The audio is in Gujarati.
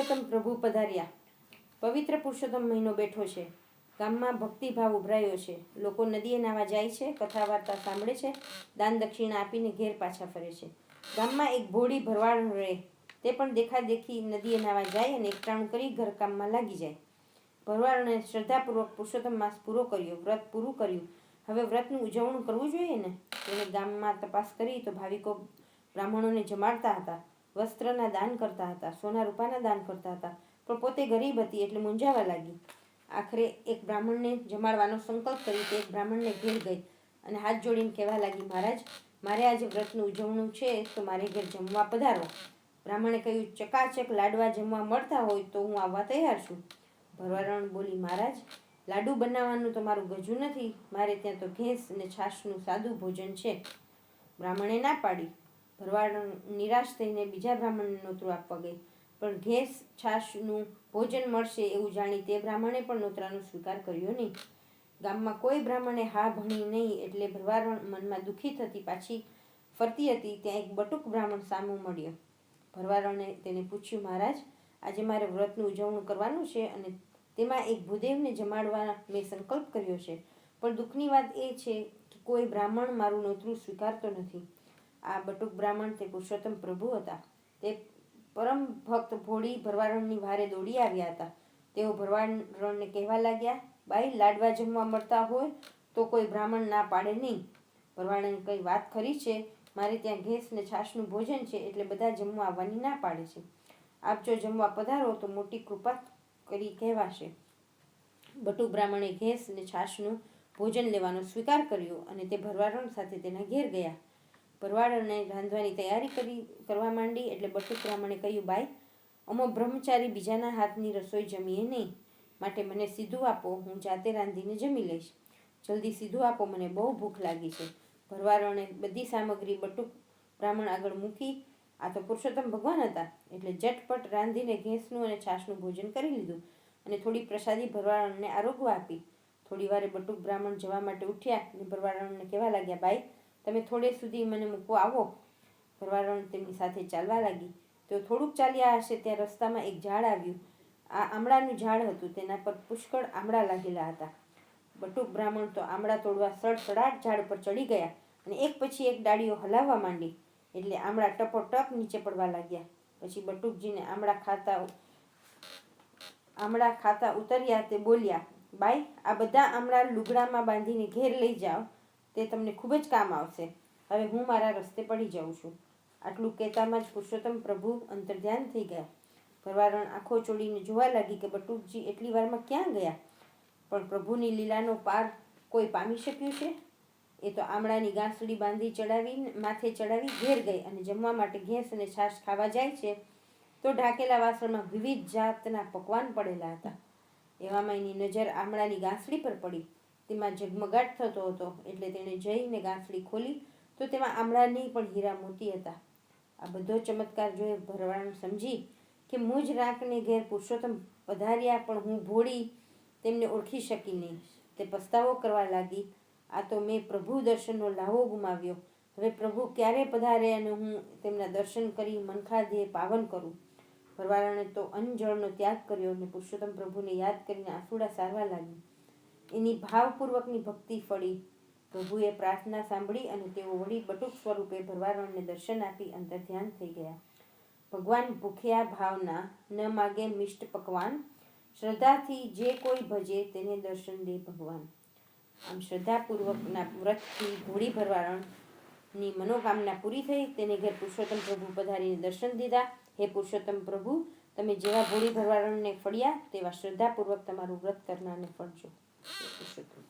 પુરુષોત્તમ પ્રભુ પધાર્યા. પવિત્ર પુરુષોત્તમ મહિનો બેઠો છે. ગામમાં ભક્તિભાવ ઉભરાયો છે. લોકો નદીએ નાવા જાય છે, કથા વાર્તા સાંભળે છે, દાન દક્ષિણા આપીને ઘેર પાછા ફરે છે. ગામમાં એક ભોળી ભરવાડ રહે, તે પણ દેખાદેખી નદીએ નાવા જાય અને એકટાણું કરી ઘરકામમાં લાગી જાય. ભરવાડને શ્રદ્ધાપૂર્વક પુરુષોત્તમ માસ પૂરો કર્યો, વ્રત પૂરું કર્યું. હવે વ્રતનું ઉજવણું કરવું જોઈએ ને. તેણે ગામમાં તપાસ કરી તો ભાવિકો બ્રાહ્મણોને જમાડતા હતા, વસ્ત્રના દાન કરતા હતા, સોના રૂપાના દાન કરતા હતા, પણ પોતે ગરીબ હતી એટલે મૂંઝાવા લાગી. આખરે એક બ્રાહ્મણને જમાડવાનો સંકલ્પ કરી તે એક બ્રાહ્મણને ઘેર ગઈ અને હાથ જોડીને કહેવા લાગી, મહારાજ, મારે આજે વ્રતનું ઉજવણું છે તો મારે ઘેર જમવા પધારો. બ્રાહ્મણે કહ્યું, ચકાચક લાડવા જમવા મળતા હોય તો હું આવવા તૈયાર છું. ભરવાડ બોલી, મહારાજ, લાડુ બનાવવાનું તો મારું ગજું નથી, મારે ત્યાં તો ઘેંસ અને છાશનું સાદું ભોજન છે. બ્રાહ્મણે ના પાડી. ભરવાડ નિરાશ થઈને બીજા બ્રાહ્મણને નોતરું આપવા ગઈ, પણ ઘેંસ છાશનું ભોજન મળશે એવું જાણી તે બ્રાહ્મણે પણ નોતરાનો સ્વીકાર કર્યો નહીં. ગામમાં કોઈ બ્રાહ્મણે હા ભણી નહીં એટલે ભરવાડ મનમાં દુઃખી થતી પાછી ફરતી હતી ત્યાં એક બટુક બ્રાહ્મણ સામો મળ્યો. ભરવાડને તેને પૂછ્યું, મહારાજ, આજે મારે વ્રતનું ઉજવણું કરવાનું છે અને તેમાં એક ભૂદેવને જમાડવા મેં સંકલ્પ કર્યો છે, પણ દુઃખની વાત એ છે કે કોઈ બ્રાહ્મણ મારું નોતરું સ્વીકારતો નથી. આ બટુક બ્રાહ્મણ તે પુરુષોત્તમ પ્રભુ હતા. તે પરમ ભક્ત ભોળી ભરવાડની વારે દોડી આવ્યા હતા. તેઓ ભરવાડને કહેવા લાગ્યા, બાઈ, લાડવા જમવા મળતા હોય તો કોઈ બ્રાહ્મણ ના પાડે નહીં. ભરવાડને કઈ વાત ખરી છે, મારે ત્યાં ઘેંસ ને છાશનું ભોજન છે એટલે બધા જમવા આવવાની ના પાડે છે. આપ જો જમવા પધારો તો મોટી કૃપા કરી કહેવાશે. બટુક બ્રાહ્મણે ઘેંસ ને છાશનું ભોજન લેવાનો સ્વીકાર કર્યો અને તે ભરવાડ સાથે તેના ઘેર ગયા. ભરવાડને રાંધવાની તૈયારી કરવા માંડી એટલે બટુક બ્રાહ્મણે કહ્યું, બાઈ, અમો બ્રહ્મચારી બીજાના હાથની રસોઈ જમીએ નહીં, માટે મને સીધું આપો, હું જાતે રાંધીને જમી લઈશ. જલ્દી સીધું આપો, મને બહુ ભૂખ લાગી છે. ભરવાડને બધી સામગ્રી બટુક બ્રાહ્મણ આગળ મૂકી. આ તો પુરુષોત્તમ ભગવાન હતા એટલે ઝટપટ રાંધીને ઘેંસનું અને છાશનું ભોજન કરી લીધું અને થોડી પ્રસાદી ભરવાડને આરોગવા આપી. થોડી વારે બટુક બ્રાહ્મણ જવા માટે ઉઠ્યા અને ભરવાડને કહેવા લાગ્યા, બાઈ, તમે થોડે સુધી મને મૂકવા આવો. ભરવાડ તેમની સાથે ચાલવા લાગી. તેઓ થોડુંક ચાલ્યા હશે ત્યાં રસ્તામાં એક ઝાડ આવ્યું. આ આમળાનું ઝાડ હતું. તેના પર પુષ્કળ આમળા લાગેલા હતા. બટુક બ્રાહ્મણ તો આમળા તોડવા સડસડાટ ઝાડ પર ચડી ગયા અને એક પછી એક ડાળીઓ હલાવવા માંડી એટલે આમળા ટપોટપ નીચે પડવા લાગ્યા. પછી બટુકજીને આમળા ખાતા ઉતર્યા તે બોલ્યા, બાઈ, આ બધા આમળા લુગડામાં બાંધીને ઘેર લઈ જાઓ, તે તમને ખૂબ જ કામ આવશે. હવે હું મારા રસ્તે પડી જાઉં છું. આટલું કહેતામાં જ પુરુષોત્તમ પ્રભુ અંતર્ધ્યાન થઈ ગયા. ભરવાડ આંખો ચોળીને જોવા લાગી કે બટુકજી એટલી વારમાં ક્યાં ગયા, પણ પ્રભુની લીલાનો પાર કોઈ પામી શક્યું છે? એ તો આમળાની ગાંસડી બાંધી માથે ચડાવી ઘેર ગઈ અને જમવા માટે ઘેંસ અને છાશ ખાવા જાય છે તો ઢાકેલા વાસણમાં વિવિધ જાતના પકવાન પડેલા હતા. એવામાં એની નજર આમળાની ગાંસડી પર પડી. તેમાં ઝગમગાટ થતો હતો એટલે તેણે જઈને ગાંસડી ખોલી તો તેમાં આમળા નહીં પણ હીરા મોતી હતા. આ બધો ચમત્કાર જોઈ ભરવાડ સમજી કે મુજ રાંકને ઘેર પુરુષોત્તમ પધાર્યા પણ હું ભોળી તેમને ઓળખી શકી નહીં. તે પસ્તાવો કરવા લાગી, આ તો મેં પ્રભુ દર્શનનો લાહવો ગુમાવ્યો. હવે પ્રભુ ક્યારે પધારે અને હું તેમના દર્શન કરી મનખાધ્યે પાવન કરું. ભરવાડને તો અન્ન જળનો ત્યાગ કર્યો અને પુરુષોત્તમ પ્રભુને યાદ કરીને આંસુડા સારવા લાગી. એની ભાવપૂર્વકની ભક્તિ ફળી. પ્રભુએ પ્રાર્થના સાંભળી અને તેઓ વળી બટુક સ્વરૂપે ભરવાડને દર્શન આપી અંતર્ધ્યાન થઈ ગયા. ભગવાન ભૂખ્યા ભાવના ન માગે મિષ્ટ પકવાન, શ્રદ્ધાથી જે કોઈ ભજે તેને દર્શન દે ભગવાન. આમ શ્રદ્ધાપૂર્વકના વ્રતથી ભોળી ભરવાડની મનોકામના પૂરી થઈ. તેને ઘેર પુરુષોત્તમ પ્રભુ પધારીને દર્શન દીધા. હે પુરુષોત્તમ પ્રભુ, તમે જેવા ભોળી ભરવાડને ફળ્યા તેવા શ્રદ્ધાપૂર્વક તમારું વ્રત કરનારને ફળજો. પુરુષોત્તમ